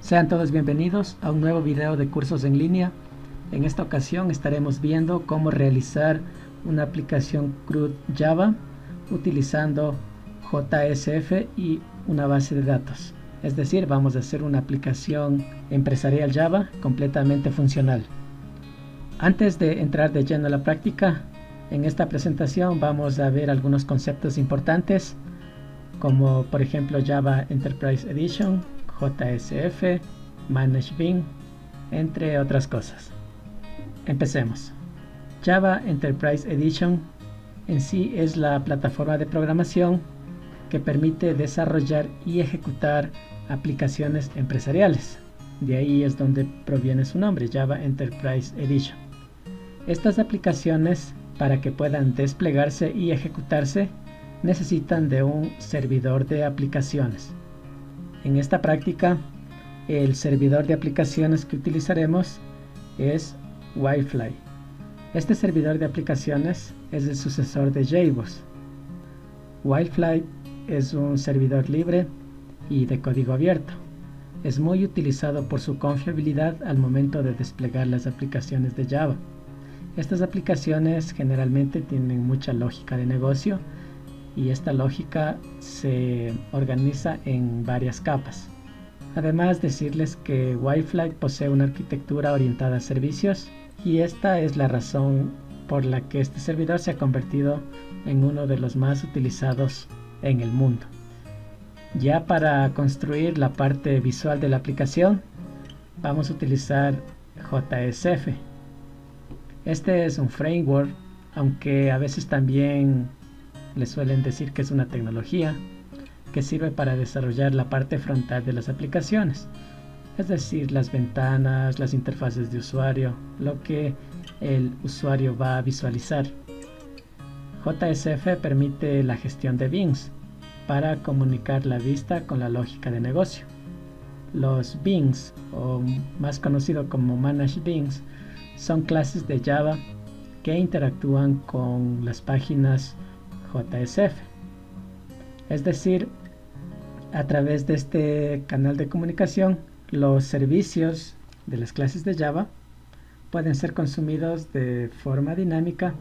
Sean todos bienvenidos a un nuevo video de cursos en línea. En esta ocasión estaremos viendo cómo realizar una aplicación CRUD Java utilizando JSF y una base de datos. Es decir, vamos a hacer una aplicación empresarial Java completamente funcional. Antes de entrar de lleno a la práctica, en esta presentación vamos a ver algunos conceptos importantes, como por ejemplo Java Enterprise Edition, JSF, Manage Bean, entre otras cosas. Empecemos. Java Enterprise Edition en sí es la plataforma de programación que permite desarrollar y ejecutar aplicaciones empresariales. De ahí es donde proviene su nombre, Java Enterprise Edition. Estas aplicaciones, para que puedan desplegarse y ejecutarse, necesitan de un servidor de aplicaciones. En esta práctica, el servidor de aplicaciones que utilizaremos es Wi-Fi. Este servidor de aplicaciones es el sucesor de JBoss. Wi-Fi es un servidor libre y de código abierto. Es muy utilizado por su confiabilidad al momento de desplegar las aplicaciones de Java. Estas aplicaciones generalmente tienen mucha lógica de negocio y esta lógica se organiza en varias capas. Además, decirles que Wi-Fi posee una arquitectura orientada a servicios y esta es la razón por la que este servidor se ha convertido en uno de los más utilizados en el mundo. Ya para construir la parte visual de la aplicación, vamos a utilizar JSF. Este es un framework, aunque a veces también le suelen decir que es una tecnología que sirve para desarrollar la parte frontal de las aplicaciones, es decir, las ventanas, las interfaces de usuario, lo que el usuario va a visualizar. JSF permite la gestión de beans para comunicar la vista con la lógica de negocio. Los beans, o más conocido como Manage Beans, son clases de Java que interactúan con las páginas JSF. Es decir, a través de este canal de comunicación, los servicios de las clases de Java pueden ser consumidos de forma dinámica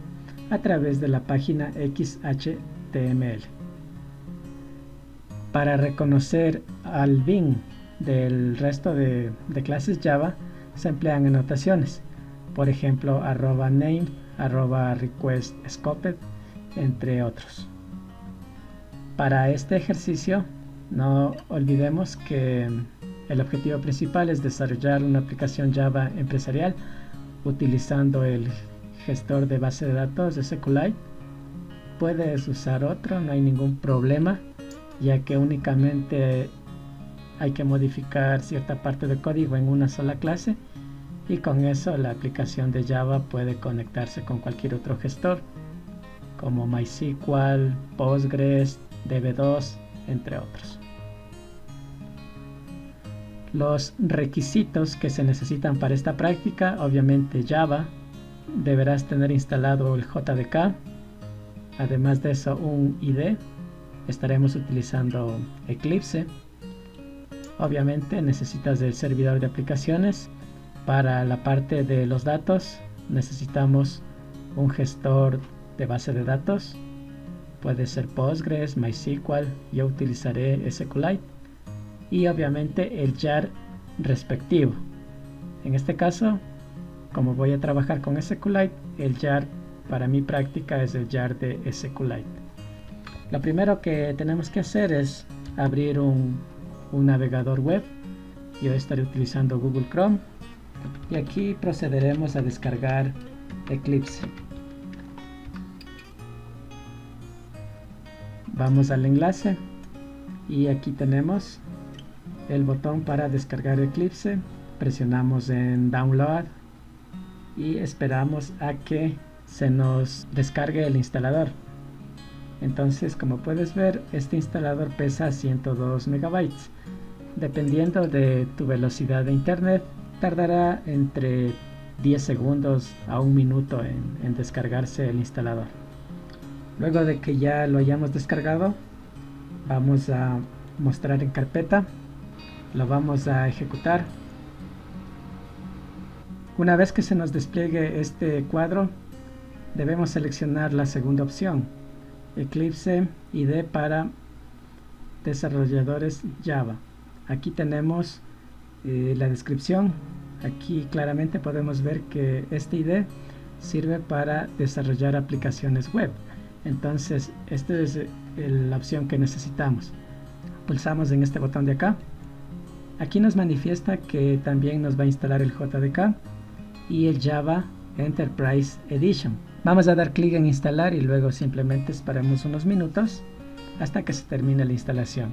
a través de la página XHTML. Para reconocer al bean del resto de clases Java se emplean anotaciones, por ejemplo @name, @request_scoped, entre otros. Para este ejercicio no olvidemos que el objetivo principal es desarrollar una aplicación Java empresarial utilizando el gestor de base de datos de SQLite. Puedes usar otro, no hay ningún problema, ya que únicamente hay que modificar cierta parte del código en una sola clase y con eso la aplicación de Java puede conectarse con cualquier otro gestor como MySQL, Postgres, DB2, entre otros. Los requisitos que se necesitan para esta práctica: obviamente Java, deberás tener instalado el JDK, además de eso un IDE, estaremos utilizando Eclipse. Obviamente necesitas del servidor de aplicaciones. Para la parte de los datos necesitamos un gestor de base de datos, puede ser Postgres, MySQL, yo utilizaré SQLite, y obviamente el jar respectivo. En este caso, como voy a trabajar con SQLite, el jar para mi práctica es el jar de SQLite. Lo primero que tenemos que hacer es abrir un navegador web. Yo estaré utilizando Google Chrome y aquí procederemos a descargar Eclipse. Vamos al enlace y aquí tenemos el botón para descargar Eclipse. Presionamos en Download y esperamos a que se nos descargue el instalador. Entonces, como puedes ver, este instalador pesa 102 megabytes. Dependiendo de tu velocidad de internet, tardará entre 10 segundos a 1 minuto en descargarse el instalador. Luego de que ya lo hayamos descargado, vamos a mostrar en carpeta Lo vamos a ejecutar. Una vez que se nos despliegue este cuadro, debemos seleccionar la segunda opción, Eclipse IDE para desarrolladores Java. Aquí tenemos la descripción. Aquí claramente podemos ver que este IDE sirve para desarrollar aplicaciones web. Entonces esta es la opción que necesitamos. Pulsamos en este botón de acá. Aquí nos manifiesta que también nos va a instalar el JDK y el Java Enterprise Edition. Vamos a dar clic en instalar y luego simplemente esperamos unos minutos hasta que se termine la instalación.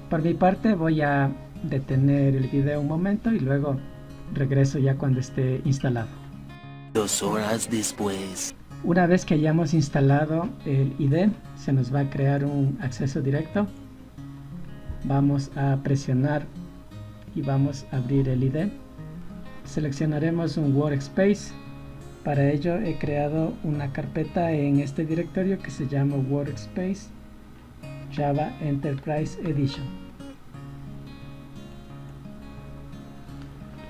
Por mi parte voy a detener el video un momento y luego regreso ya cuando esté instalado. 2 horas después. Una vez que hayamos instalado el IDE, se nos va a crear un acceso directo. Vamos a presionar y vamos a abrir el IDE. Seleccionaremos un workspace. Para ello he creado una carpeta en este directorio que se llama Workspace Java Enterprise Edition.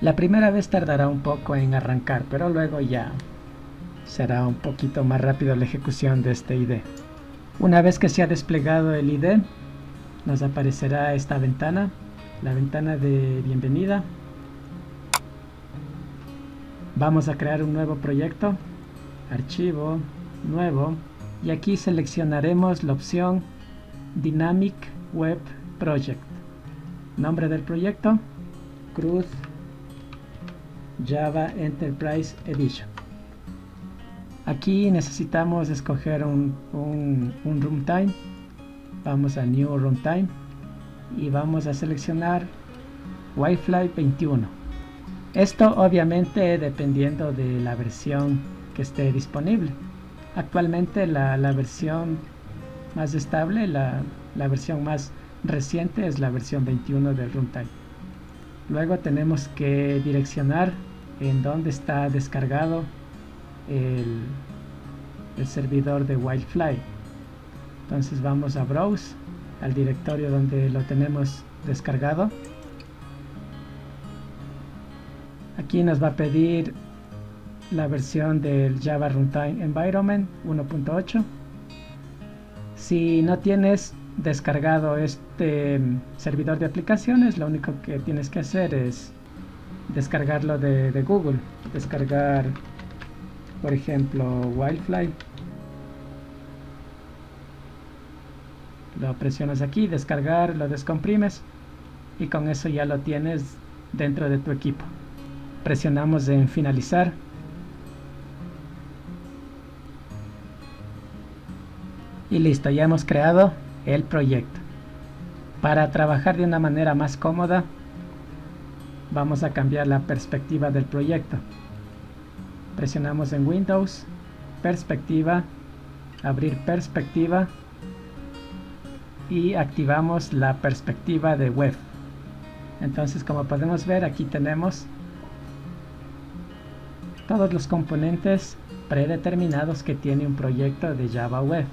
La primera vez tardará un poco en arrancar, pero luego ya será un poquito más rápido la ejecución de este IDE. Una vez que se ha desplegado el IDE, nos aparecerá esta ventana, la ventana de bienvenida. Vamos a crear un nuevo proyecto, archivo, nuevo, y aquí seleccionaremos la opción Dynamic Web Project. Nombre del proyecto, CRUD Java Enterprise Edition. Aquí necesitamos escoger un runtime. Vamos a New Runtime y vamos a seleccionar Wi-Fi 21. Esto obviamente dependiendo de la versión que esté disponible. Actualmente la versión más estable, la versión más reciente es la versión 21 del runtime. Luego tenemos que direccionar en dónde está descargado el servidor de Wi-Fi. Entonces vamos a Browse, al directorio donde lo tenemos descargado. Aquí nos va a pedir la versión del Java Runtime Environment 1.8. Si no tienes descargado este servidor de aplicaciones, lo único que tienes que hacer es descargarlo de Google. Descargar, por ejemplo, Wi-Fi. Lo presionas aquí, descargar, lo descomprimes y con eso ya lo tienes dentro de tu equipo. Presionamos en finalizar. Y listo, ya hemos creado el proyecto. Para trabajar de una manera más cómoda, vamos a cambiar la perspectiva del proyecto. Presionamos en Windows, perspectiva, abrir perspectiva y activamos la perspectiva de web. Entonces, como podemos ver, aquí tenemos todos los componentes predeterminados que tiene un proyecto de Java Web.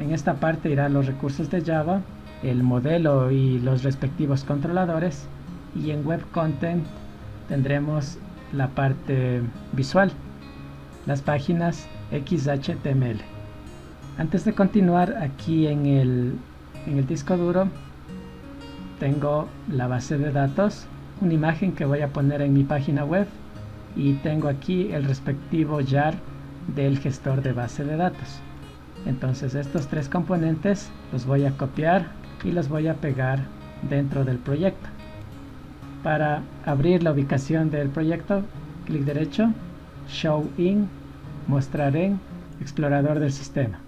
En esta parte irán los recursos de Java, el modelo y los respectivos controladores, y en Web Content tendremos la parte visual, las páginas XHTML. Antes de continuar, aquí en el disco duro tengo la base de datos, una imagen que voy a poner en mi página web, y tengo aquí el respectivo jar del gestor de base de datos. Entonces estos tres componentes los voy a copiar y los voy a pegar dentro del proyecto. Para abrir la ubicación del proyecto, clic derecho, Show In, Mostrar en, Explorador del sistema.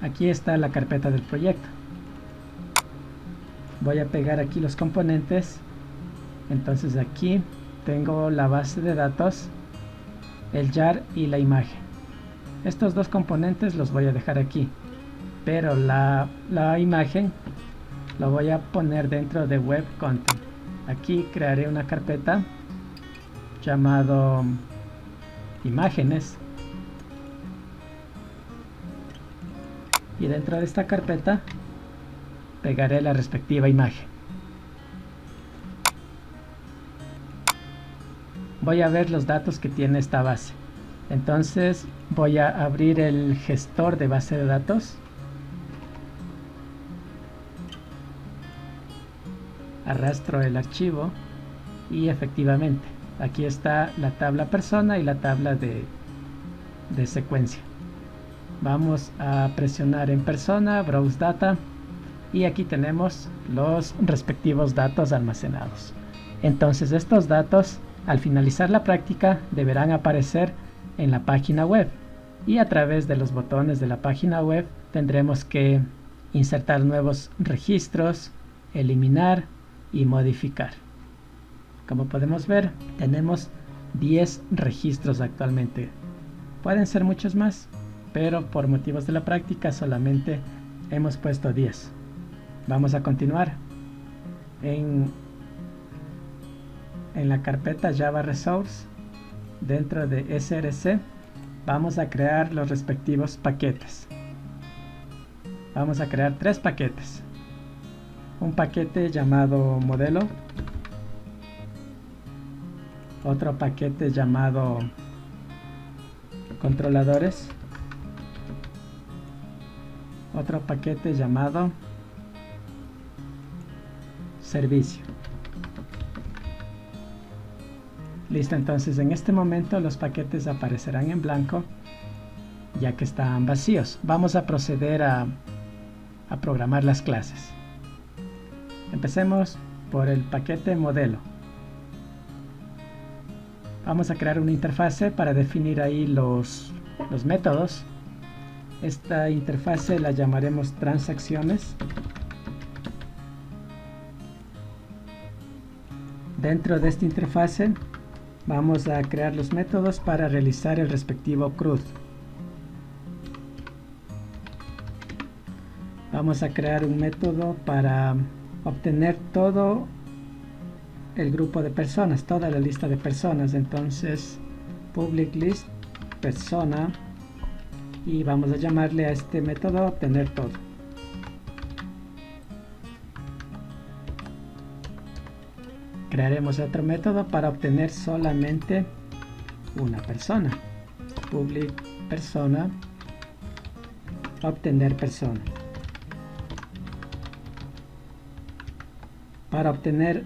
Aquí está la carpeta del proyecto. Voy a pegar aquí los componentes. Entonces aquí tengo la base de datos, el jar y la imagen. Estos dos componentes los voy a dejar aquí, pero la imagen lo voy a poner dentro de Web Content. Aquí crearé una carpeta llamado imágenes, y dentro de esta carpeta pegaré la respectiva imagen. voy a ver los datos que tiene esta base. Entonces voy a abrir el gestor de base de datos. Arrastro el archivo y efectivamente aquí está la tabla persona y la tabla de secuencia. Vamos a presionar en persona, browse data, y aquí tenemos los respectivos datos almacenados. Entonces estos datos al finalizar la práctica deberán aparecer en la página web, y a través de los botones de la página web tendremos que insertar nuevos registros, eliminar y modificar. Como podemos ver, tenemos 10 registros actualmente. Pueden ser muchos más, pero por motivos de la práctica solamente hemos puesto 10. Vamos a continuar. En la carpeta Java Resource, dentro de SRC, vamos a crear los respectivos paquetes. Vamos a crear 3 paquetes. Un paquete llamado modelo, otro paquete llamado controladores, otro paquete llamado servicio. Listo, entonces en este momento los paquetes aparecerán en blanco ya que están vacíos. Vamos a proceder a programar las clases. Empecemos por el paquete modelo. Vamos a crear una interfase para definir ahí los métodos. Esta interfase la llamaremos transacciones. Dentro de esta interfase vamos a crear los métodos para realizar el respectivo CRUD. Vamos a crear un método para obtener todo el grupo de personas, toda la lista de personas. Entonces public list persona, y vamos a llamarle a este método obtener todo. Crearemos otro método para obtener solamente una persona. Public persona obtener persona. Para obtener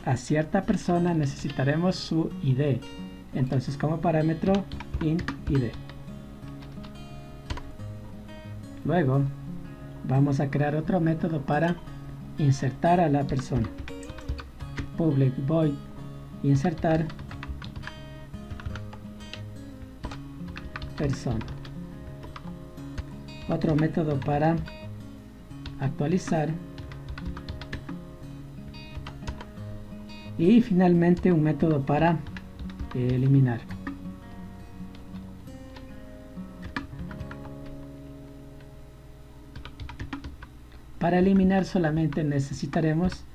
a cierta persona necesitaremos su ID. Entonces como parámetro int ID. Luego vamos a crear otro método para insertar a la persona. Public void insertar persona. Otro método para actualizar. Y finalmente un método para eliminar. Para eliminar solamente necesitaremos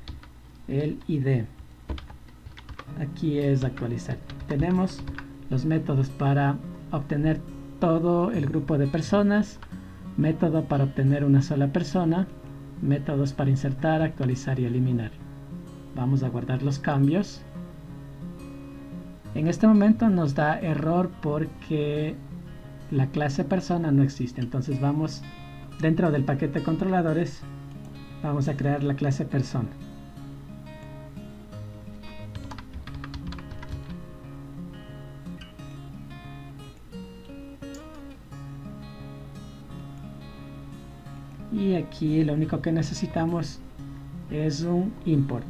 el ID. Aquí es actualizar. Tenemos los métodos para obtener todo el grupo de personas, método para obtener una sola persona, métodos para insertar, actualizar y eliminar. Vamos a guardar los cambios. En este momento nos da error porque la clase persona no existe. Entonces vamos dentro del paquete controladores, vamos a crear la clase persona. Y aquí lo único que necesitamos es un import.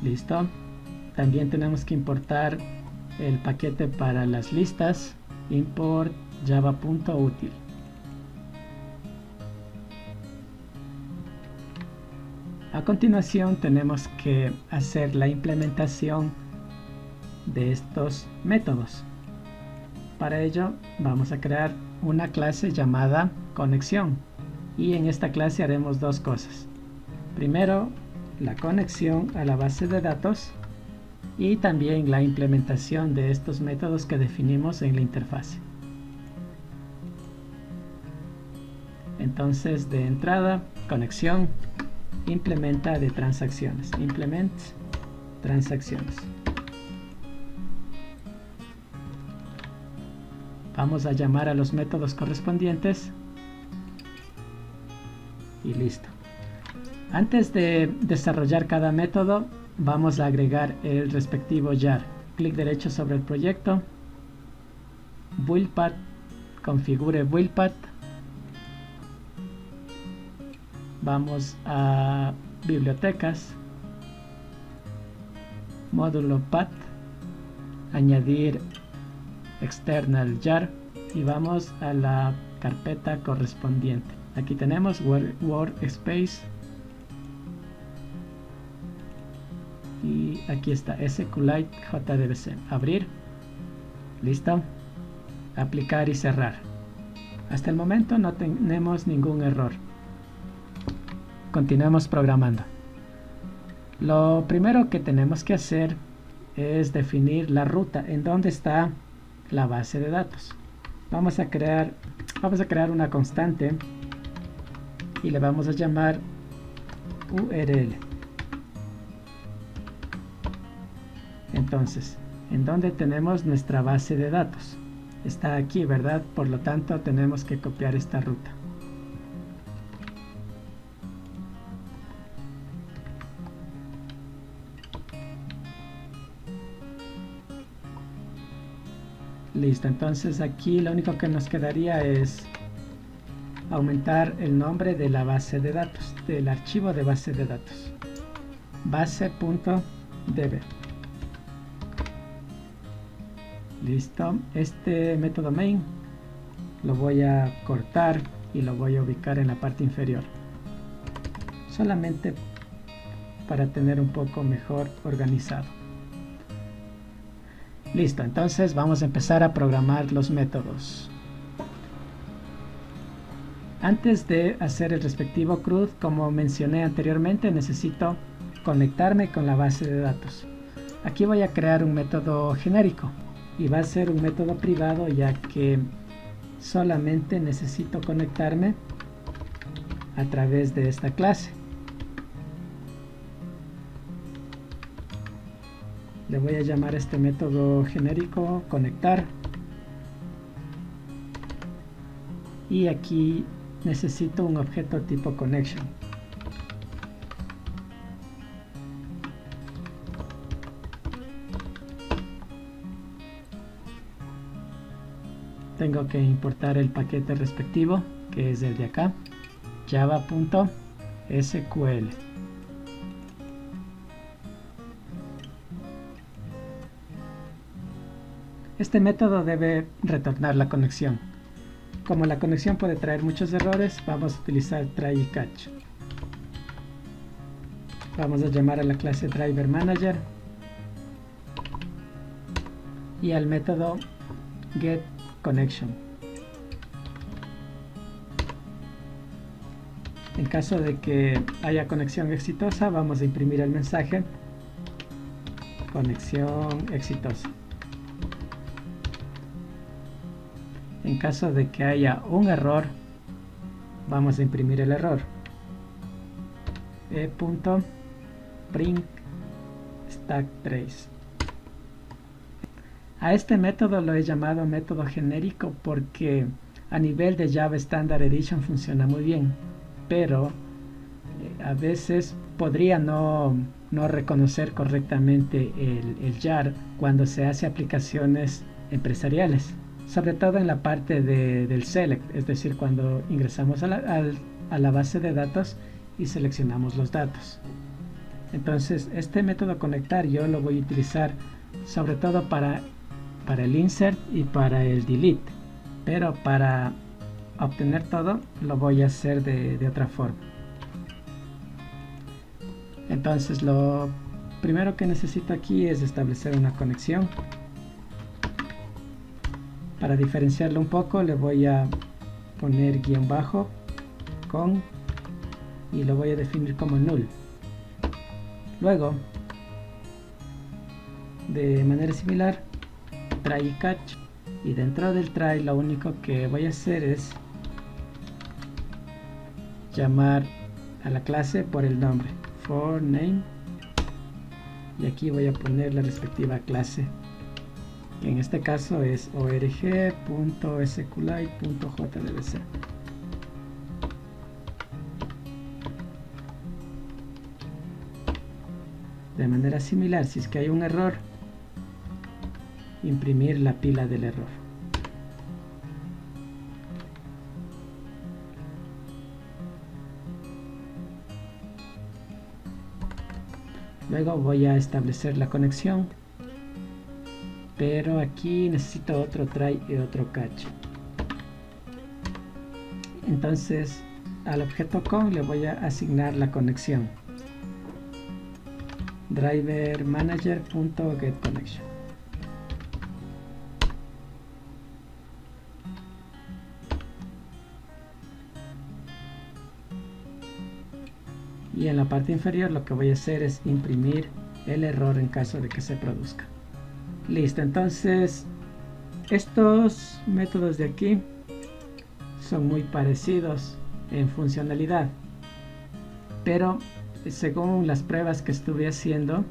Listo. También tenemos que importar el paquete para las listas, import java.util. A continuación tenemos que hacer la implementación de estos métodos. Para ello vamos a crear una clase llamada conexión, y en esta clase haremos dos cosas. Primero, la conexión a la base de datos y también la implementación de estos métodos que definimos en la interfase. Entonces de entrada, conexión, implementa de transacciones, implement transacciones. Vamos a llamar a los métodos correspondientes y listo. Antes de desarrollar cada método, vamos a agregar el respectivo jar. Clic derecho sobre el proyecto, buildpath, configure buildpath. Vamos a bibliotecas, módulo path, añadir external jar y vamos a la carpeta correspondiente. Aquí tenemos workspace y aquí está SQLite JDBC. Abrir, listo, aplicar y cerrar. Hasta el momento no tenemos ningún error. Continuemos programando. Lo primero que tenemos que hacer es definir la ruta en donde está la base de datos. Vamos a crear una constante y le vamos a llamar URL. Entonces, ¿en dónde tenemos nuestra base de datos? Está aquí, ¿verdad? Por lo tanto, tenemos que copiar esta ruta. Listo, entonces aquí lo único que nos quedaría es aumentar el nombre de la base de datos, del archivo de base de datos. Base.db. Listo, este método main lo voy a cortar y lo voy a ubicar en la parte inferior, solamente para tener un poco mejor organizado. Listo, entonces vamos a empezar a programar los métodos. Antes de hacer el respectivo CRUD, como mencioné anteriormente, necesito conectarme con la base de datos. Aquí voy a crear un método genérico y va a ser un método privado, ya que solamente necesito conectarme a través de esta clase. Le voy a llamar a este método genérico conectar y aquí necesito un objeto tipo connection. Tengo que importar el paquete respectivo, que es el de acá, java.sql. Este método debe retornar la conexión. Como la conexión puede traer muchos errores, vamos a utilizar try y catch. Vamos a llamar a la clase driver manager y al método get connection. En caso de que haya conexión exitosa, vamos a imprimir el mensaje conexión exitosa. En caso de que haya un error, vamos a imprimir el error. e.print stack trace. A este método lo he llamado método genérico porque a nivel de Java Standard Edition funciona muy bien, pero a veces podría no reconocer correctamente el jar cuando se hace aplicaciones empresariales, sobre todo en la parte del select, es decir, cuando ingresamos a la base de datos y seleccionamos los datos. Entonces este método conectar yo lo voy a utilizar sobre todo para el insert y para el delete, pero para obtener todo lo voy a hacer de otra forma. Entonces lo primero que necesito aquí es establecer una conexión. Para diferenciarlo un poco le voy a poner guión bajo con y lo voy a definir como null. Luego, de manera similar, try y catch, y dentro del try lo único que voy a hacer es llamar a la clase por el nombre, for name, y aquí voy a poner la respectiva clase, que en este caso es org.sqlite.jdbc. De manera similar, si es que hay un error, imprimir la pila del error. Luego voy a establecer la conexión, pero aquí necesito otro try y otro catch. Entonces al objeto con le voy a asignar la conexión, driver manager.getConnection. Y en la parte inferior lo que voy a hacer es imprimir el error en caso de que se produzca. Listo, entonces estos métodos de aquí son muy parecidos en funcionalidad, pero según las pruebas que estuve haciendo,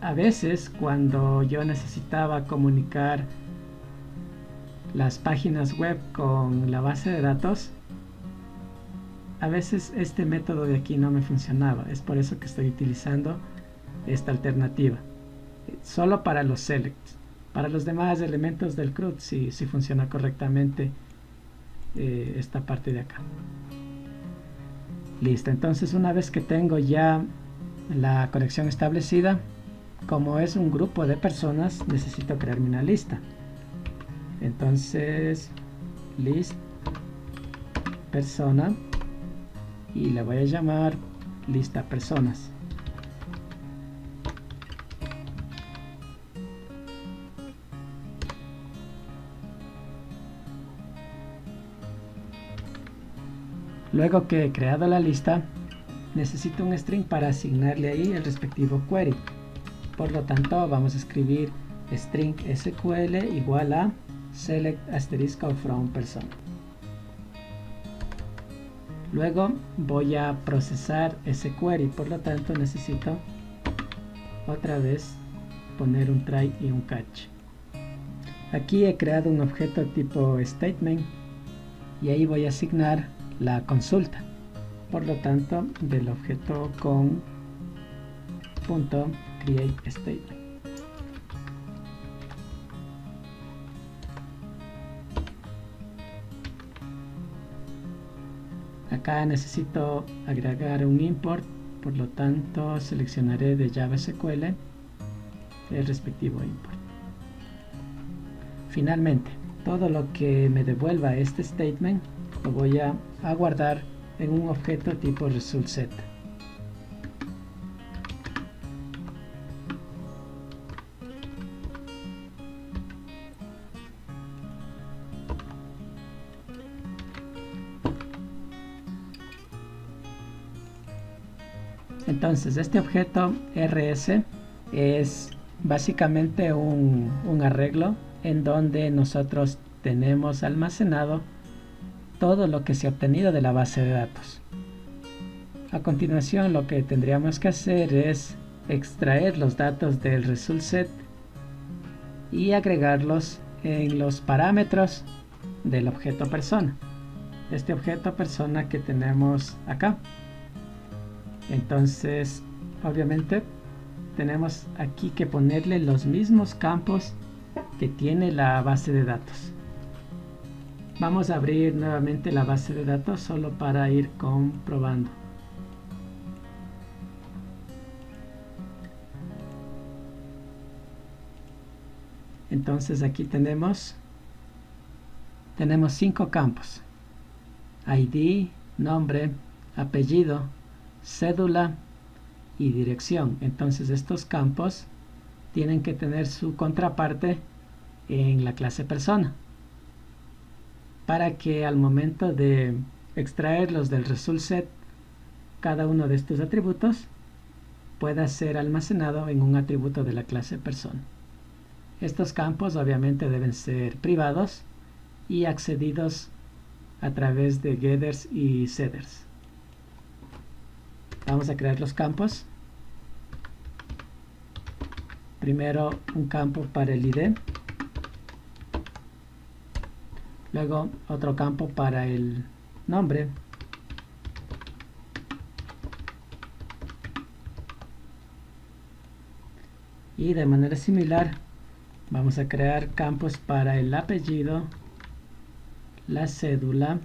a veces cuando yo necesitaba comunicar las páginas web con la base de datos, a veces este método de aquí no me funcionaba. Es por eso que estoy utilizando esta alternativa, solo para los selects. Para los demás elementos del CRUD sí funciona correctamente esta parte de acá. Listo, entonces una vez que tengo ya la conexión establecida, como es un grupo de personas, necesito crearme una lista. Entonces list persona, y le voy a llamar lista personas. Luego que he creado la lista, necesito un string para asignarle ahí el respectivo query. Por lo tanto, vamos a escribir string SQL igual a select asterisco from person. Luego voy a procesar ese query, por lo tanto necesito otra vez poner un try y un catch. Aquí he creado un objeto tipo statement y ahí voy a asignar la consulta. Por lo tanto, del objeto con punto create statement. Acá necesito agregar un import, por lo tanto seleccionaré de Java SQL el respectivo import. Finalmente, todo lo que me devuelva este statement lo voy a guardar en un objeto tipo resultSet. Entonces este objeto rs es básicamente un arreglo en donde nosotros tenemos almacenado todo lo que se ha obtenido de la base de datos. A continuación lo que tendríamos que hacer es extraer los datos del resultSet y agregarlos en los parámetros del objeto persona. Este objeto persona que tenemos acá. Entonces, obviamente, tenemos aquí que ponerle los mismos campos que tiene la base de datos. Vamos a abrir nuevamente la base de datos solo para ir comprobando. Entonces aquí tenemos 5 campos: ID, nombre, apellido, cédula y dirección. Entonces estos campos tienen que tener su contraparte en la clase persona, para que al momento de extraerlos del resultSet, cada uno de estos atributos pueda ser almacenado en un atributo de la clase persona. Estos campos obviamente deben ser privados y accedidos a través de getters y setters. Vamos a crear los campos. Primero un campo para el ID, luego otro campo para el nombre, y de manera similar vamos a crear campos para el apellido, la cédula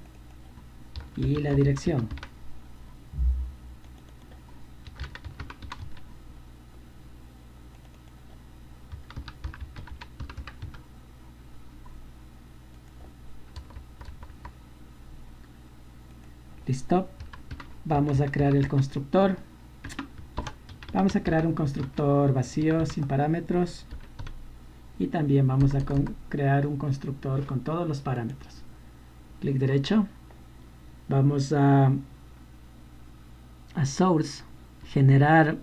y la dirección. Listo. Vamos a crear el constructor. Vamos a crear un constructor vacío sin parámetros. Y también vamos a crear un constructor con todos los parámetros. Clic derecho. Vamos a Source. Generar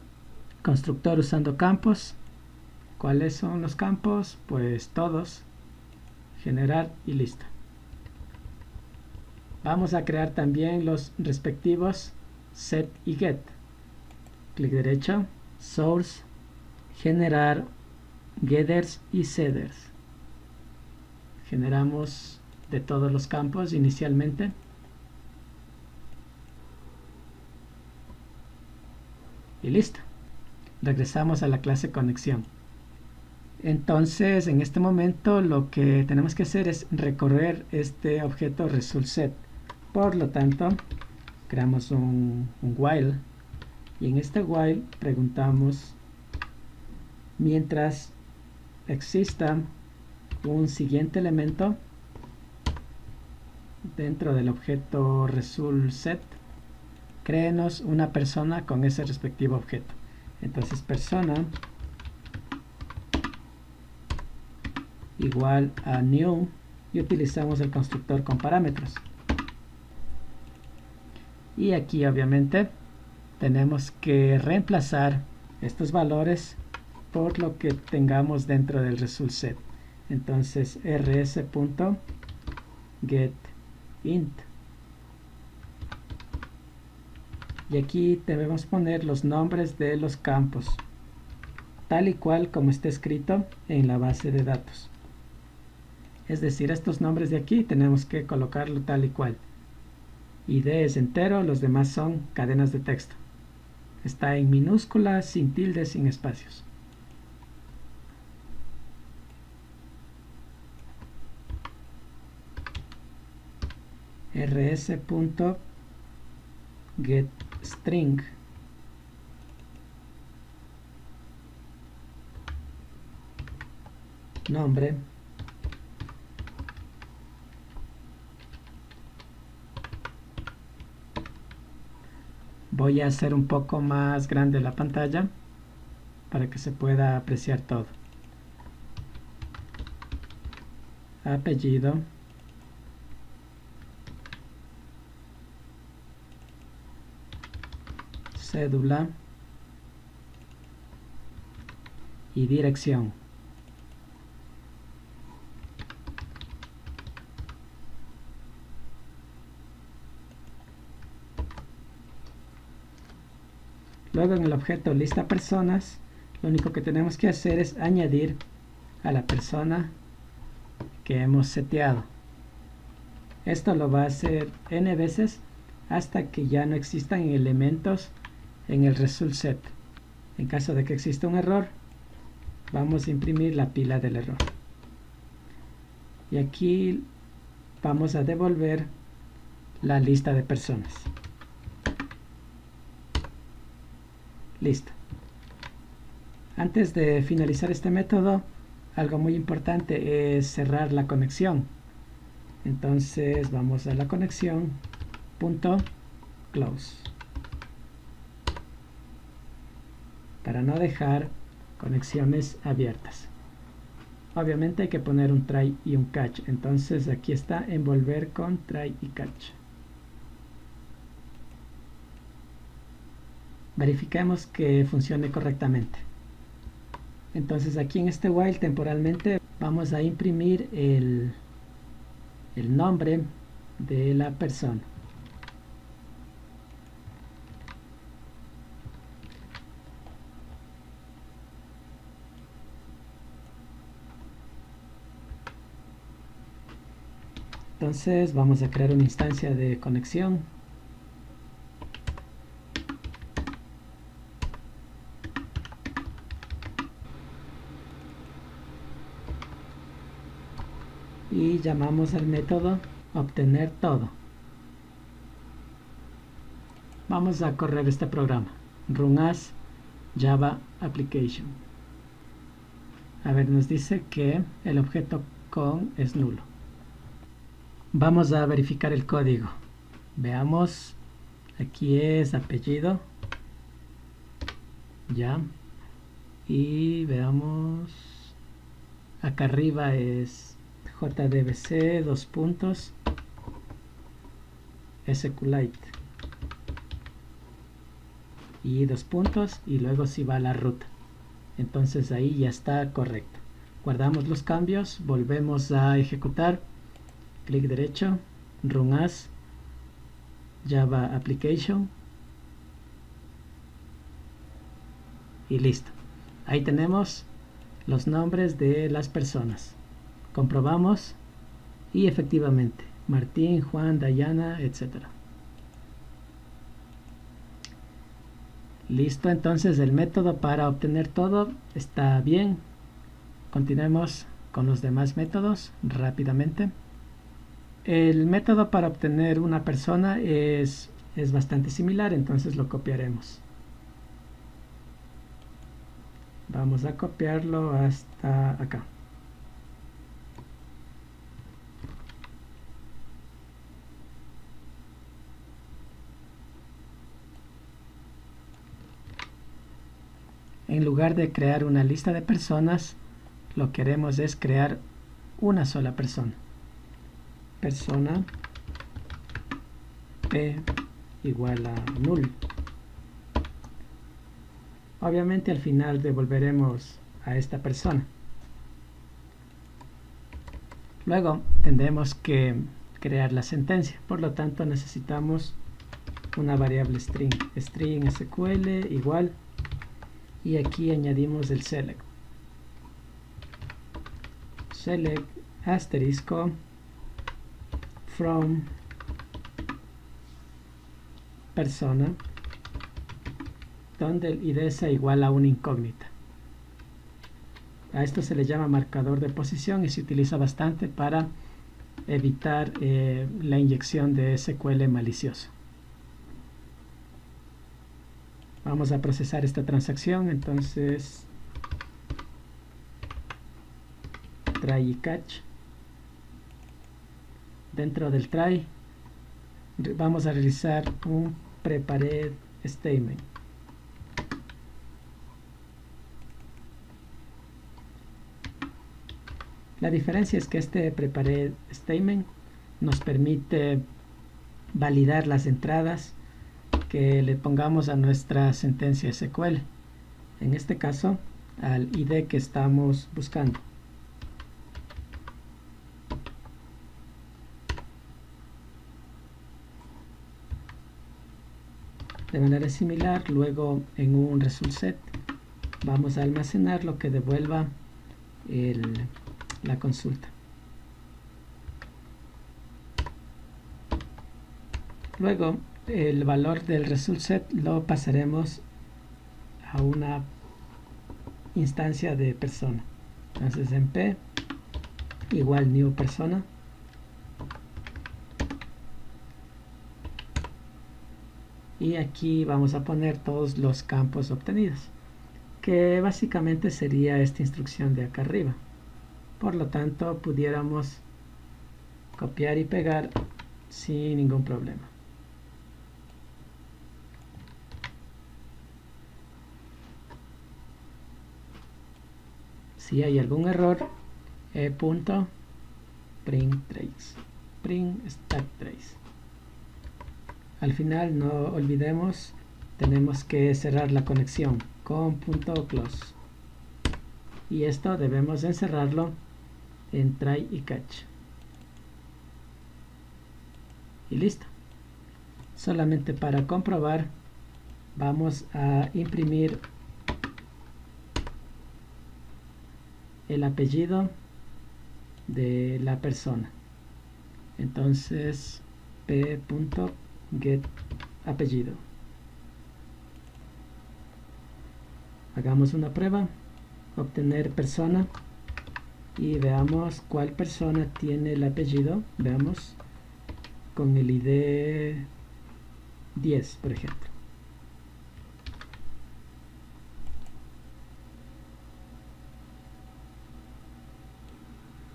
constructor usando campos. ¿Cuáles son los campos? Pues todos. Generar y listo. Vamos a crear también los respectivos set y get. Clic derecho, source, generar getters y setters. Generamos de todos los campos inicialmente. Y listo. Regresamos a la clase conexión. Entonces, en este momento lo que tenemos que hacer es recorrer este objeto resultSet. Por lo tanto, creamos un while, y en este while preguntamos, mientras exista un siguiente elemento dentro del objeto resultSet, créenos una persona con ese respectivo objeto. Entonces persona igual a new, y utilizamos el constructor con parámetros. Y aquí obviamente tenemos que reemplazar estos valores por lo que tengamos dentro del resultSet. Entonces rs.getInt, y aquí debemos poner los nombres de los campos tal y cual como está escrito en la base de datos. Es decir, estos nombres de aquí tenemos que colocarlo tal y cual. ID es entero, los demás son cadenas de texto. Está en minúscula, sin tilde, sin espacios. rs.getString nombre voy a hacer un poco más grande la pantalla para que se pueda apreciar todo. Apellido, cédula y dirección. Luego en el objeto lista personas, lo único que tenemos que hacer es añadir a la persona que hemos seteado. Esto lo va a hacer n veces hasta que ya no existan elementos en el resultSet. En caso de que exista un error, vamos a imprimir la pila del error. Y aquí vamos a devolver la lista de personas. Listo. Antes de finalizar este método, algo muy importante es cerrar la conexión. Entonces vamos a la conexión, punto, close, para no dejar conexiones abiertas. Obviamente hay que poner un try y un catch. Entonces aquí está envolver con try y catch. Verifiquemos que funcione correctamente. Entonces aquí en este while temporalmente vamos a imprimir el nombre de la persona. Entonces vamos a crear una instancia de conexión. Y llamamos al método obtener todo. Vamos a correr este programa. Run as Java application. A ver, nos dice que el objeto con es nulo. Vamos a verificar el código. Veamos. Aquí es apellido. Ya. Y veamos. Acá arriba es JDBC, dos puntos. SQLite. Y dos puntos. Y luego si va a la ruta. Entonces ahí ya está correcto. Guardamos los cambios. Volvemos a ejecutar. Clic derecho, Run as Java application y listo. Ahí tenemos los nombres de las personas. Comprobamos y efectivamente Martín, Juan, Dayana, etc. Listo, entonces el método para obtener todo está bien. Continuemos con los demás métodos rápidamente. El método para obtener una persona es bastante similar, entonces lo copiaremos. Vamos a copiarlo hasta acá. En lugar de crear una lista de personas, lo que haremos es crear una sola persona. Persona P igual a null. Obviamente al final devolveremos a esta persona. Luego tendremos que crear la sentencia, por lo tanto necesitamos una variable string, string SQL igual, y aquí añadimos el select asterisco from persona, donde el id sea igual a una incógnita. A esto se le llama marcador de posición y se utiliza bastante para evitar la inyección de SQL malicioso. Vamos a procesar esta transacción, entonces try y catch. Dentro del try vamos a realizar un prepared statement. La diferencia es que este prepared statement nos permite validar las entradas que le pongamos a nuestra sentencia SQL. En este caso, al ID que estamos buscando. De manera similar, luego en un result set vamos a almacenar lo que devuelva la consulta. Luego el valor del result set lo pasaremos a una instancia de persona. Entonces en P igual new persona. Y aquí vamos a poner todos los campos obtenidos, que básicamente sería esta instrucción de acá arriba. Por lo tanto, pudiéramos copiar y pegar sin ningún problema. Si hay algún error, print trace, print stack trace. Al final, no olvidemos, tenemos que cerrar la conexión con .close. Y esto debemos encerrarlo en try y catch. y listo. Solamente para comprobar vamos a imprimir el apellido de la persona. Entonces p.get apellido. Hagamos una prueba, obtener persona, y veamos cuál persona tiene el apellido. Veamos con el ID 10, por ejemplo.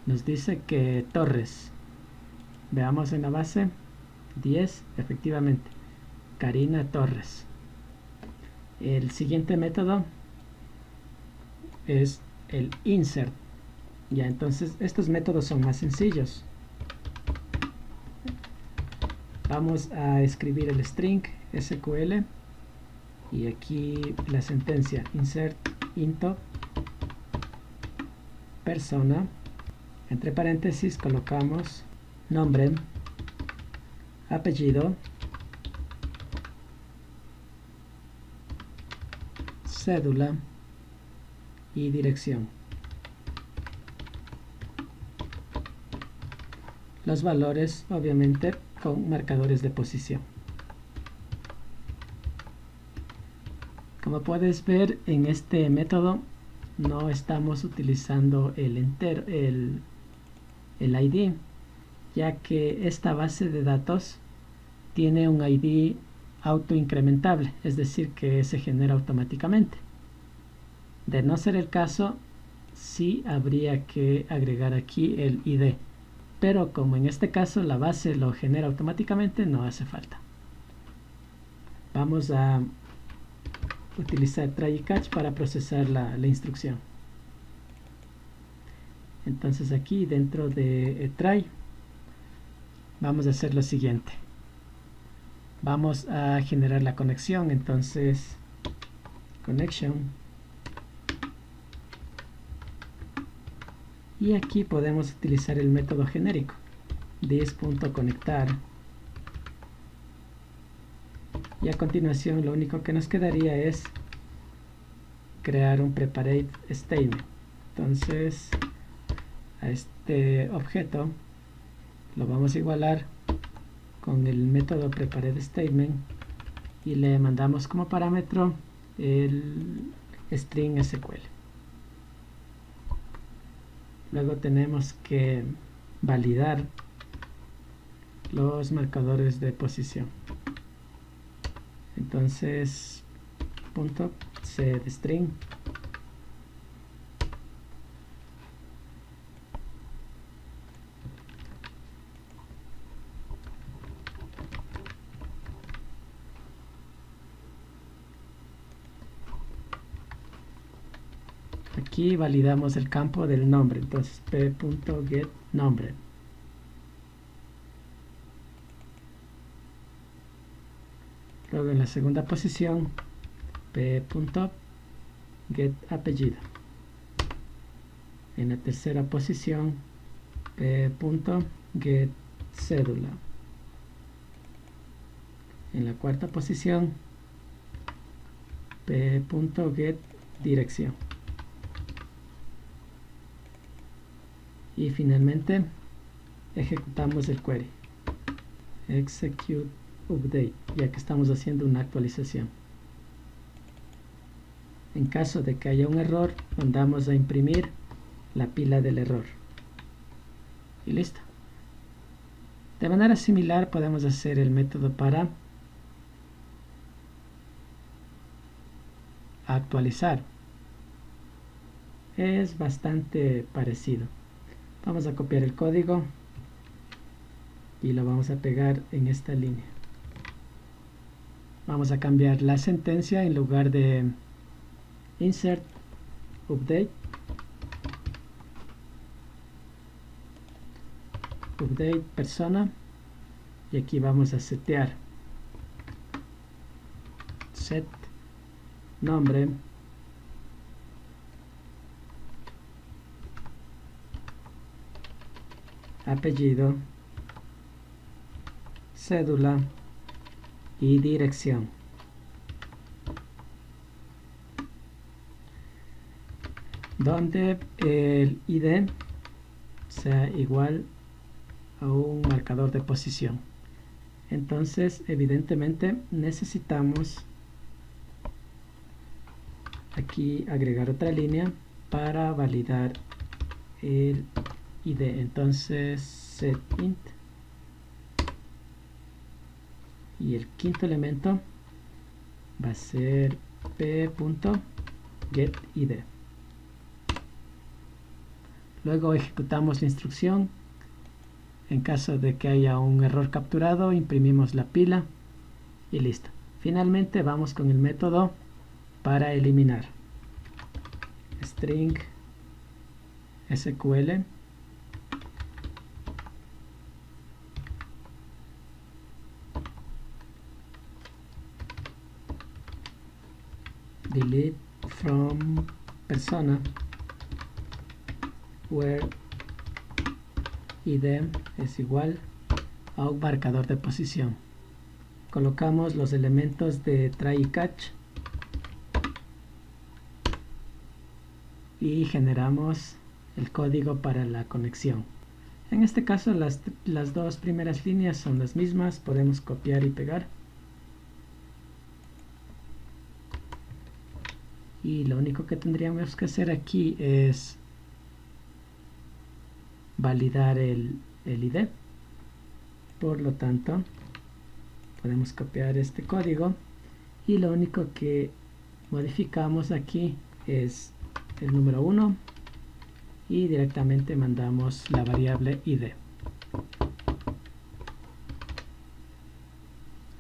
Nos dice que Torres. Veamos en la base 10, efectivamente, Karina Torres. El siguiente método es el insert. Ya, entonces estos métodos son más sencillos. Vamos a escribir el string SQL y aquí la sentencia insert into persona. Entre paréntesis colocamos nombre, apellido, cédula y dirección. Los valores, obviamente, con marcadores de posición. Como puedes ver, en este método no estamos utilizando el ID, ya que esta base de datos tiene un ID autoincrementable, es decir, que se genera automáticamente. De no ser el caso, sí habría que agregar aquí el ID, pero como en este caso la base lo genera automáticamente, no hace falta. Vamos a utilizar try y catch para procesar la instrucción. Entonces aquí dentro de try vamos a hacer lo siguiente. Vamos a generar la conexión. Entonces connection, y aquí podemos utilizar el método genérico this.conectar, y a continuación lo único que nos quedaría es crear un preparate statement. Entonces a este objeto lo vamos a igualar con el método preparate statement y le mandamos como parámetro el string SQL. Luego tenemos que validar los marcadores de posición. Entonces punto setString aquí validamos el campo del nombre. Entonces p.getNombre. Luego en la segunda posición p.getApellido. En la tercera posición p.getCédula. En la cuarta posición p.getDirección. Y finalmente ejecutamos el query execute update, ya que estamos haciendo una actualización. En caso de que haya un error, mandamos a imprimir la pila del error y listo. De manera similar podemos hacer el método para actualizar. Es bastante parecido. Vamos a copiar el código y lo vamos a pegar en esta línea. Vamos a cambiar la sentencia. En lugar de insert update persona, y aquí vamos a setear set nombre apellido cédula y dirección. Donde el ID sea igual a un marcador de posición. Entonces, evidentemente, necesitamos aquí agregar otra línea para validar el ID. Entonces, setInt, y el quinto elemento va a ser p.getID. Luego ejecutamos la instrucción. En caso de que haya un error capturado, imprimimos la pila y listo. Finalmente vamos con el método para eliminar. String SQL delete from persona where ID es igual a un marcador de posición. Colocamos los elementos de try y catch y generamos el código para la conexión. En este caso las dos primeras líneas son las mismas, podemos copiar y pegar. Y lo único que tendríamos que hacer aquí es validar el ID. Por lo tanto, podemos copiar este código y lo único que modificamos aquí es el número 1 y directamente mandamos la variable ID.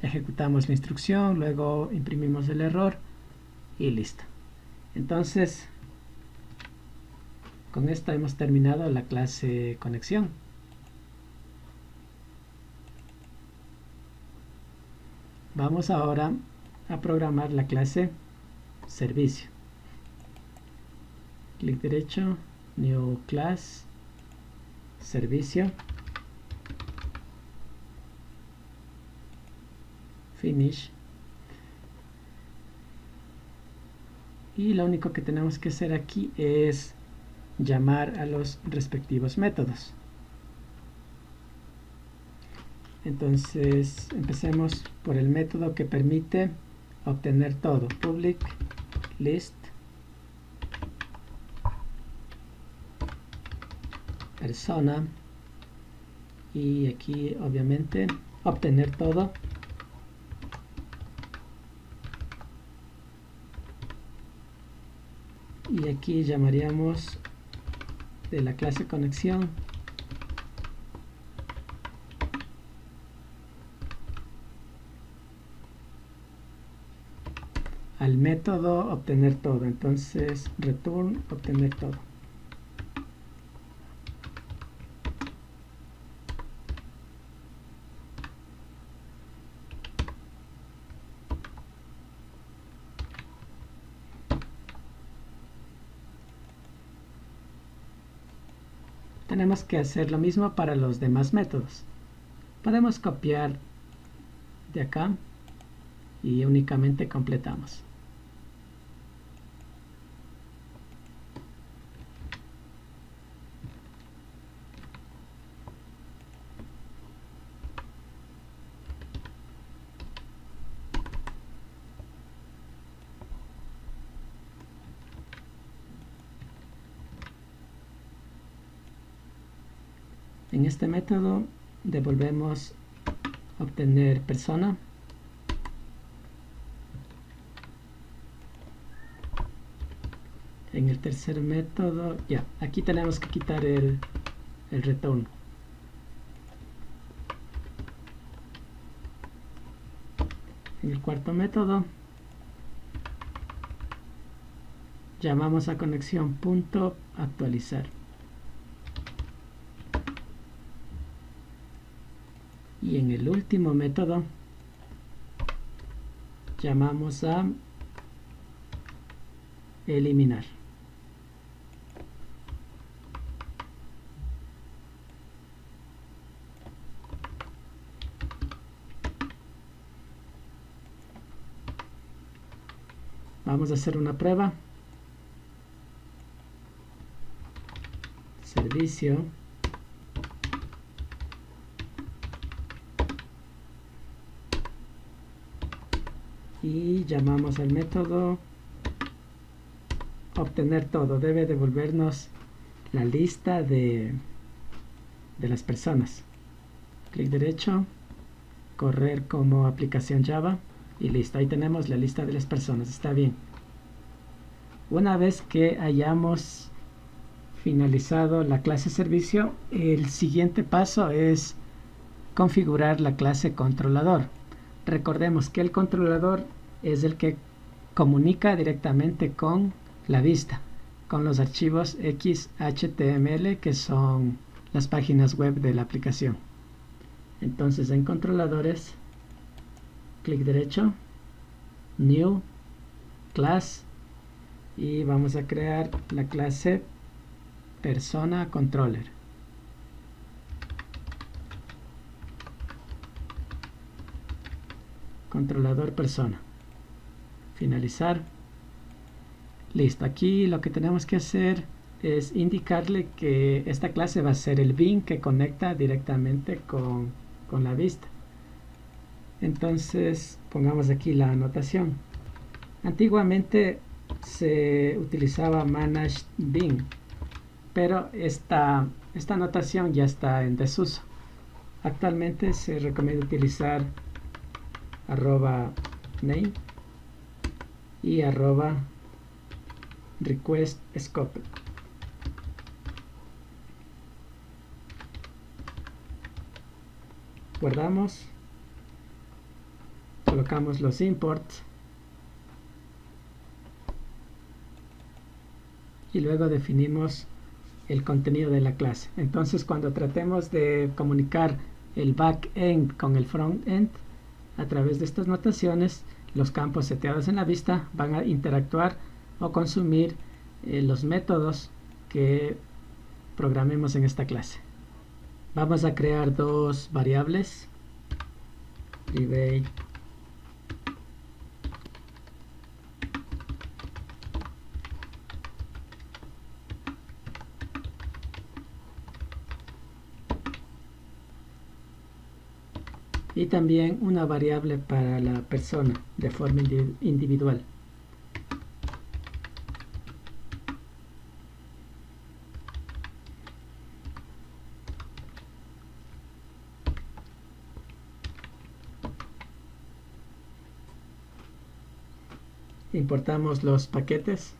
Ejecutamos la instrucción, luego imprimimos el error y listo. Entonces, con esto hemos terminado la clase conexión. Vamos ahora a programar la clase servicio. Clic derecho, New Class, Servicio, Finish. Y lo único que tenemos que hacer aquí es llamar a los respectivos métodos. Entonces empecemos por el método que permite obtener todo. Public list persona, y aquí obviamente obtener todo. Y aquí llamaríamos de la clase conexión al método obtener todo. Entonces return obtener todo. Tenemos que hacer lo mismo para los demás métodos. Podemos copiar de acá y únicamente completamos. En este método devolvemos obtener persona. En el tercer método, aquí tenemos que quitar el return. En el cuarto método llamamos a conexión punto actualizar. Y en el último método llamamos a eliminar. Vamos a hacer una prueba. Servicio. Y llamamos al método obtener todo. Debe devolvernos la lista de las personas. Clic derecho, correr como aplicación Java y listo. Ahí tenemos la lista de las personas. Está bien. Una vez que hayamos finalizado la clase servicio, el siguiente paso es configurar la clase controlador. Recordemos que el controlador es el que comunica directamente con la vista, con los archivos XHTML que son las páginas web de la aplicación. Entonces en controladores, clic derecho, New, Class, y vamos a crear la clase Persona Controller. Controlador persona. Finalizar. Listo. Aquí lo que tenemos que hacer es indicarle que esta clase va a ser el bin que conecta directamente con la vista. Entonces pongamos aquí la anotación. Antiguamente se utilizaba managed bin, pero esta anotación ya está en desuso. Actualmente se recomienda utilizar @name y @request_scope. Guardamos, colocamos los imports y luego definimos el contenido de la clase. Entonces cuando tratemos de comunicar el backend con el frontend a través de estas notaciones, los campos seteados en la vista van a interactuar o consumir los métodos que programemos en esta clase. Vamos a crear dos variables, private y también una variable para la persona de forma individual. Importamos los paquetes.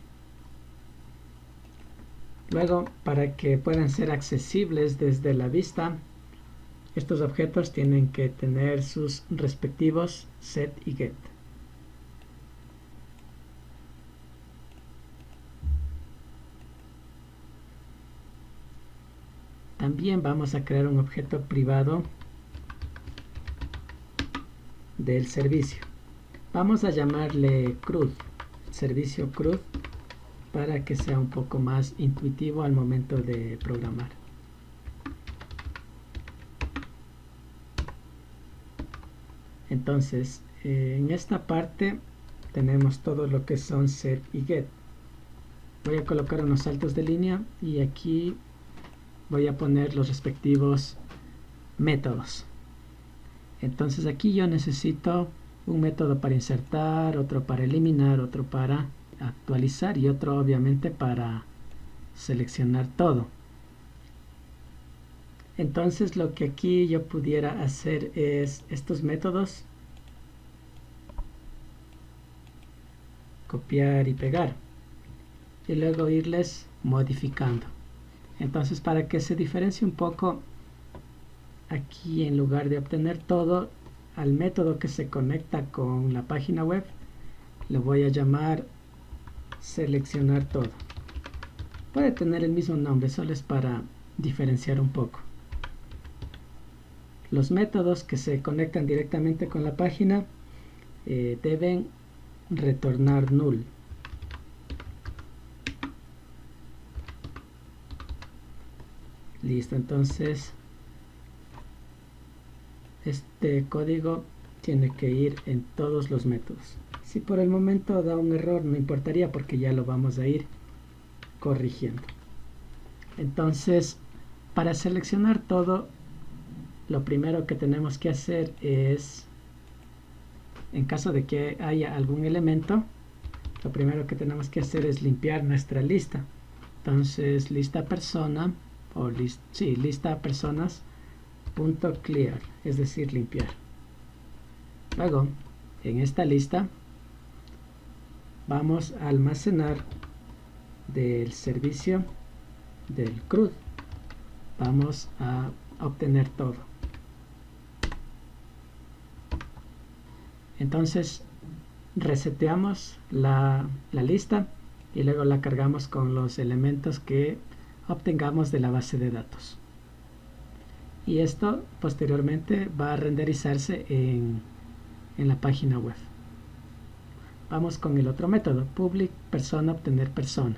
Luego, para que puedan ser accesibles desde la vista, estos objetos tienen que tener sus respectivos set y get. También vamos a crear un objeto privado del servicio. Vamos a llamarle CRUD, servicio CRUD, para que sea un poco más intuitivo al momento de programar. Entonces, en esta parte tenemos todo lo que son set y get. Voy a colocar unos saltos de línea y aquí voy a poner los respectivos métodos. Entonces aquí yo necesito un método para insertar, otro para eliminar, otro para actualizar y otro obviamente para seleccionar todo. Entonces lo que aquí yo pudiera hacer es estos métodos copiar y pegar y luego irles modificando. Entonces para que se diferencie un poco, aquí en lugar de obtener todo, al método que se conecta con la página web le voy a llamar seleccionar todo. Puede tener el mismo nombre, solo es para diferenciar un poco. Los métodos que se conectan directamente con la página deben retornar null. Listo, entonces este código tiene que ir en todos los métodos. Si por el momento da un error, no importaría porque ya lo vamos a ir corrigiendo. Entonces, para seleccionar todo, lo primero que tenemos que hacer es, en caso de que haya algún elemento, lo primero que tenemos que hacer es limpiar nuestra lista. Entonces, lista persona, o lista personas punto clear, es decir, limpiar. Luego, en esta lista, vamos a almacenar del servicio del CRUD. Vamos a obtener todo. Entonces reseteamos la lista y luego la cargamos con los elementos que obtengamos de la base de datos. Y esto posteriormente va a renderizarse en la página web. Vamos con el otro método, public persona obtener persona.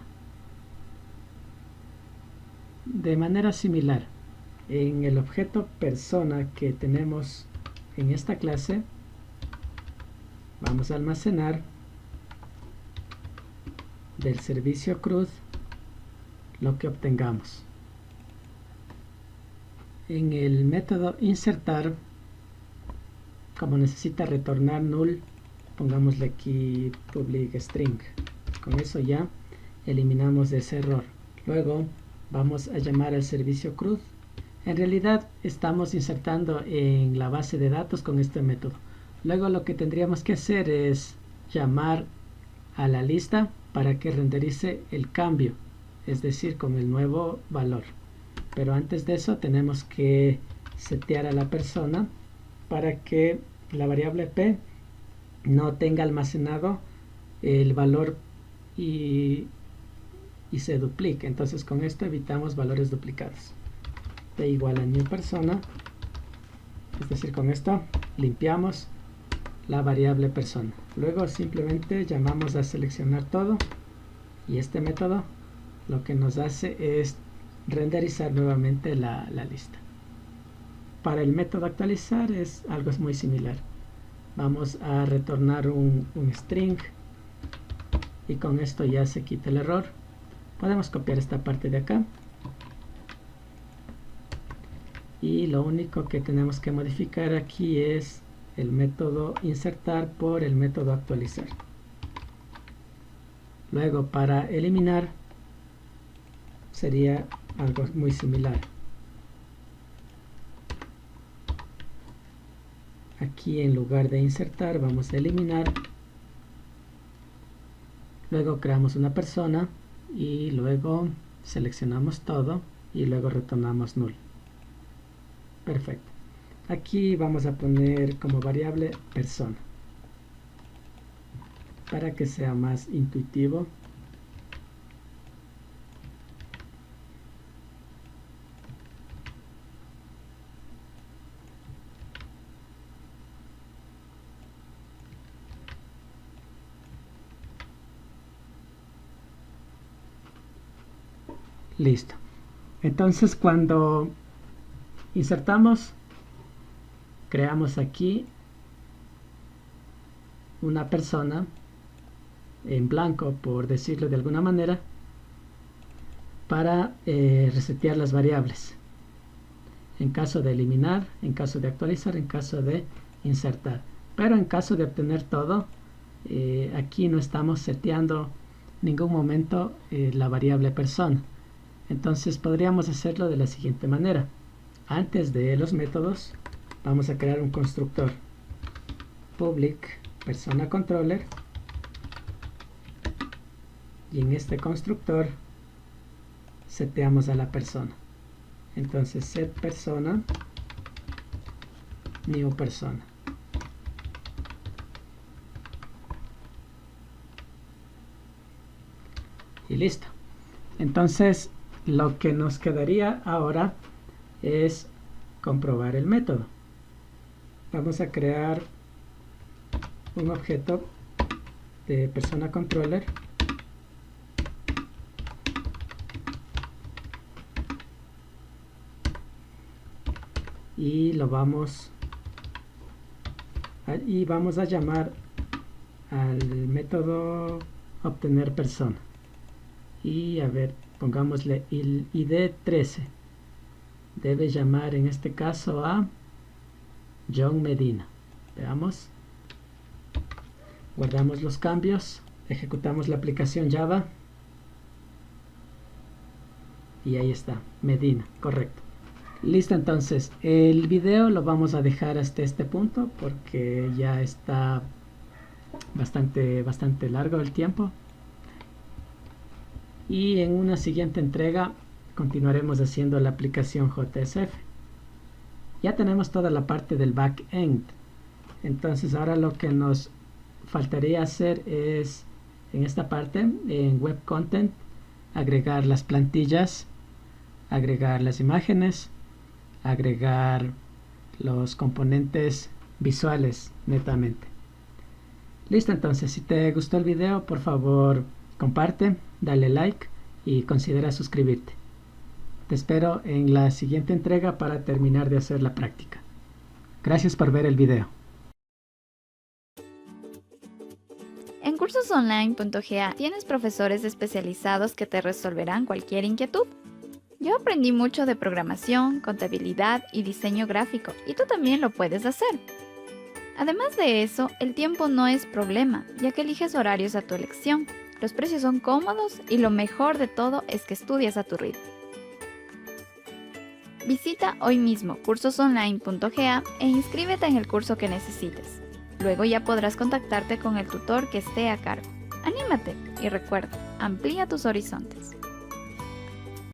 De manera similar, en el objeto persona que tenemos en esta clase, vamos a almacenar del servicio CRUD lo que obtengamos. En el método insertar, como necesita retornar null, pongámosle aquí public string. Con eso ya eliminamos ese error. Luego vamos a llamar al servicio CRUD. En realidad estamos insertando en la base de datos con este método. Luego lo que tendríamos que hacer es llamar a la lista para que renderice el cambio, es decir, con el nuevo valor. Pero antes de eso tenemos que setear a la persona para que la variable p no tenga almacenado el valor y se duplique. Entonces con esto evitamos valores duplicados. P igual a new persona, es decir, con esto limpiamos la variable persona. Luego simplemente llamamos a seleccionar todo y este método lo que nos hace es renderizar nuevamente la lista. Para el método actualizar es algo muy similar. Vamos a retornar un string y con esto ya se quita el error. Podemos copiar esta parte de acá y lo único que tenemos que modificar aquí es el método insertar por el método actualizar. Luego para eliminar sería algo muy similar. Aquí en lugar de insertar vamos a eliminar. Luego creamos una persona y luego seleccionamos todo y luego retornamos null. Perfecto. Aquí vamos a poner como variable persona para que sea más intuitivo. Listo. Entonces cuando insertamos, creamos aquí una persona en blanco, por decirlo de alguna manera, para resetear las variables. En caso de eliminar, en caso de actualizar, en caso de insertar. Pero en caso de obtener todo, aquí no estamos seteando ningún momento la variable persona. Entonces podríamos hacerlo de la siguiente manera. Antes de los métodos vamos a crear un constructor public persona controller y en este constructor seteamos a la persona. Entonces set persona new persona. Y listo. Entonces lo que nos quedaría ahora es comprobar el método. Vamos a crear un objeto de persona controller y vamos a llamar al método obtener persona. Y a ver, pongámosle el ID 13. Debe llamar en este caso a John Medina. Veamos. Guardamos los cambios. Ejecutamos la aplicación Java. Y ahí está, Medina, correcto. Listo, entonces el video lo vamos a dejar hasta este punto porque ya está bastante largo el tiempo. Y en una siguiente entrega continuaremos haciendo la aplicación JSF. Ya tenemos toda la parte del backend. Entonces ahora lo que nos faltaría hacer es en esta parte, en Web Content, agregar las plantillas, agregar las imágenes, agregar los componentes visuales netamente. Listo, entonces si te gustó el video, por favor comparte, dale like y considera suscribirte. Te espero en la siguiente entrega para terminar de hacer la práctica. Gracias por ver el video. En cursosonline.ga tienes profesores especializados que te resolverán cualquier inquietud. Yo aprendí mucho de programación, contabilidad y diseño gráfico, y tú también lo puedes hacer. Además de eso, el tiempo no es problema, ya que eliges horarios a tu elección. Los precios son cómodos y lo mejor de todo es que estudias a tu ritmo. Visita hoy mismo cursosonline.ga e inscríbete en el curso que necesites. Luego ya podrás contactarte con el tutor que esté a cargo. ¡Anímate! Y recuerda, amplía tus horizontes.